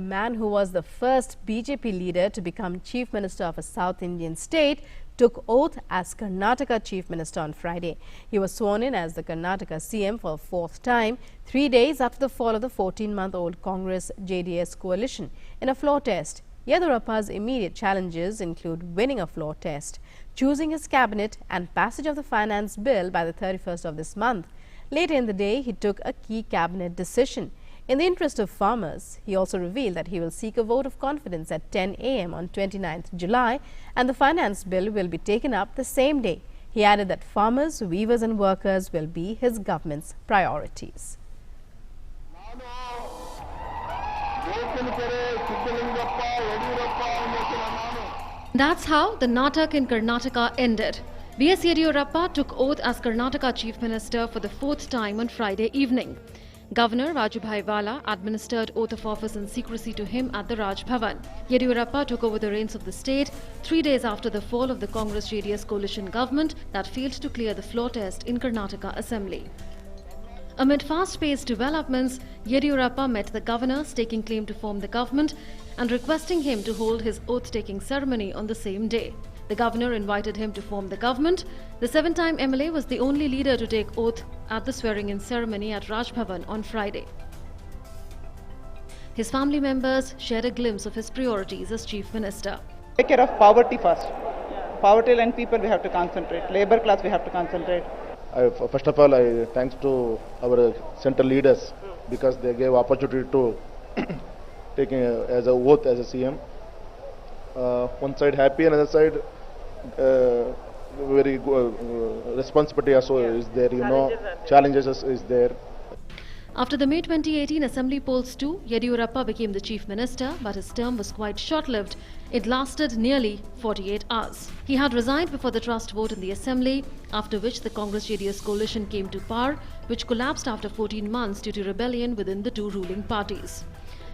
man who was the first BJP leader to become Chief Minister of a South Indian state, took oath as Karnataka Chief Minister on Friday. He was sworn in as the Karnataka CM for a fourth time, 3 days after the fall of the 14-month-old Congress-JDS coalition in a floor test. Yediyurappa's immediate challenges include winning a floor test, choosing his cabinet and passage of the finance bill by the 31st of this month. Later in the day, he took a key cabinet decision. In the interest of farmers, he also revealed that he will seek a vote of confidence at 10 a.m. on 29th July and the finance bill will be taken up the same day. He added that farmers, weavers and workers will be his government's priorities. That's how the Natak in Karnataka ended. B.S. Yediyurappa took oath as Karnataka Chief Minister for the fourth time on Friday evening. Governor Vajubhai Vala administered oath of office in secrecy to him at the Raj Bhavan. Yediyurappa took over the reins of the state 3 days after the fall of the Congress-JDS coalition government that failed to clear the floor test in Karnataka Assembly. Amid fast-paced developments, Yediyurappa met the governor, staking claim to form the government and requesting him to hold his oath-taking ceremony on the same day. The governor invited him to form the government. The seven-time MLA was the only leader to take oath at the swearing-in ceremony at Raj Bhavan on Friday. His family members shared a glimpse of his priorities as Chief Minister. Take care of poverty first. Poverty line people we have to concentrate. Labor class we have to concentrate. First of all, I thanks to our central leaders because they gave opportunity to taking as a oath as a CM. One side happy, another side very responsibility also is there, challenges is there. After the May 2018 Assembly polls too, Yediyurappa became the Chief Minister, but his term was quite short-lived. It lasted nearly 48 hours. He had resigned before the trust vote in the Assembly, after which the Congress-JDS coalition came to power, which collapsed after 14 months due to rebellion within the two ruling parties.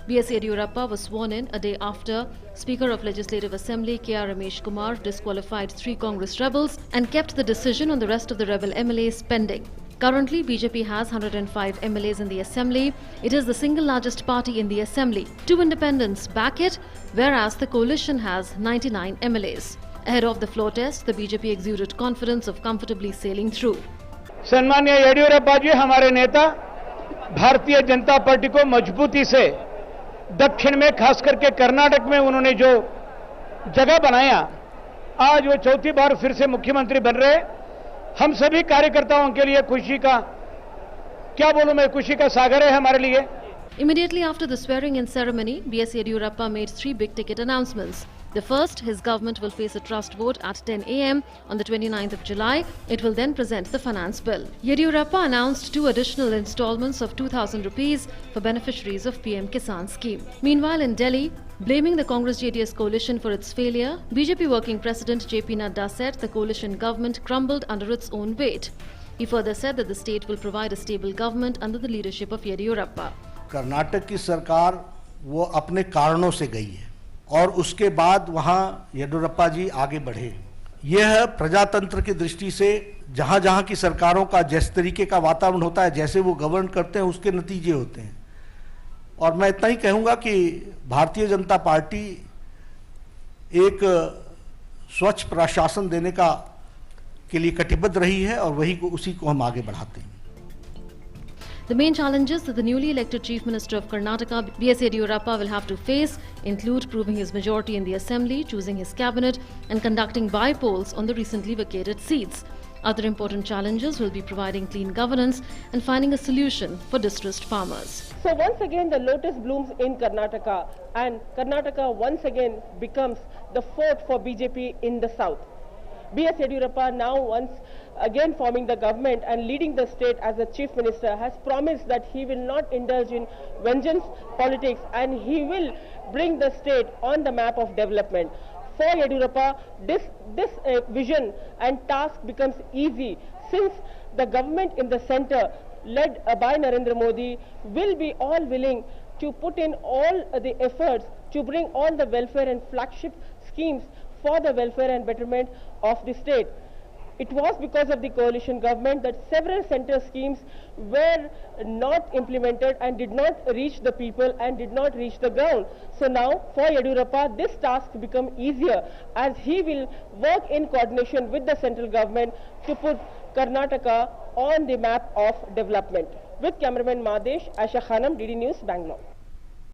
B.S. Yediyurappa was sworn in a day after Speaker of Legislative Assembly K.R. Ramesh Kumar disqualified 3 Congress rebels and kept the decision on the rest of the rebel MLAs pending. Currently, BJP has 105 MLAs in the Assembly. It is the single largest party in the Assembly. 2 independents back it, whereas the coalition has 99 MLAs. Ahead of the floor test, the BJP exuded confidence of comfortably sailing through. सम्माननीय येडियुरप्पा जी हमारे नेता Bharatiya Janata party को मजबूती से दक्षिण में खास करके कर्नाटक में उन्होंने जो जगह बनाया, आज वो चौथी बार फिर से मुख्यमंत्री बन रहे। हम सभी कार्यकर्ताओं के लिए खुशी का क्या बोलूं मैं, खुशी का सागर है हमारे लिए। Immediately after the swearing-in ceremony, B.S. Yediyurappa made 3 big-ticket announcements. The first, his government will face a trust vote at 10 a.m. on the 29th of July. It will then present the finance bill. Yediyurappa announced 2 additional installments of 2,000 rupees for beneficiaries of PM Kisan scheme. Meanwhile, in Delhi, blaming the Congress-JDS coalition for its failure, BJP working president J.P. Nadda said the coalition government crumbled under its own weight. He further said that the state will provide a stable government under the leadership of Yediyurappa. Karnataka की सरकार वो अपने कारणों से गई है और उसके बाद वहाँ येडियुरप्पा जी आगे बढ़े। यह प्रजातंत्र की दृष्टि से जहाँ जहाँ की सरकारों का जिस तरीके का वातावरण होता है, जैसे वो गवर्न करते हैं, उसके नतीजे होते हैं। और मैं इतना ही कहूँगा कि भारतीय जनता पार्टी एक स्वच्छ प्रशासन देने के लिए कटिबद्ध रही है और उसी को हम आगे बढ़ाते हैं। The main challenges that the newly elected Chief Minister of Karnataka, B.S. Yediyurappa, will have to face include proving his majority in the Assembly, choosing his cabinet and conducting by-polls on the recently vacated seats. Other important challenges will be providing clean governance and finding a solution for distressed farmers. So once again the lotus blooms in Karnataka and Karnataka once again becomes the fort for BJP in the south. B.S. Yediyurappa, now once again forming the government and leading the state as the Chief Minister, has promised that he will not indulge in vengeance politics and he will bring the state on the map of development. For Yediyurappa, this vision and task becomes easy since the government in the center, led by Narendra Modi, will be all willing to put in all the efforts to bring all the welfare and flagship schemes for the welfare and betterment of the state. It was because of the coalition government that several central schemes were not implemented and did not reach the people and did not reach the ground. So now for Yediyurappa, this task become easier as he will work in coordination with the central government to put Karnataka on the map of development. With cameraman Madesh, Asha Khanam, DD News, Bangalore.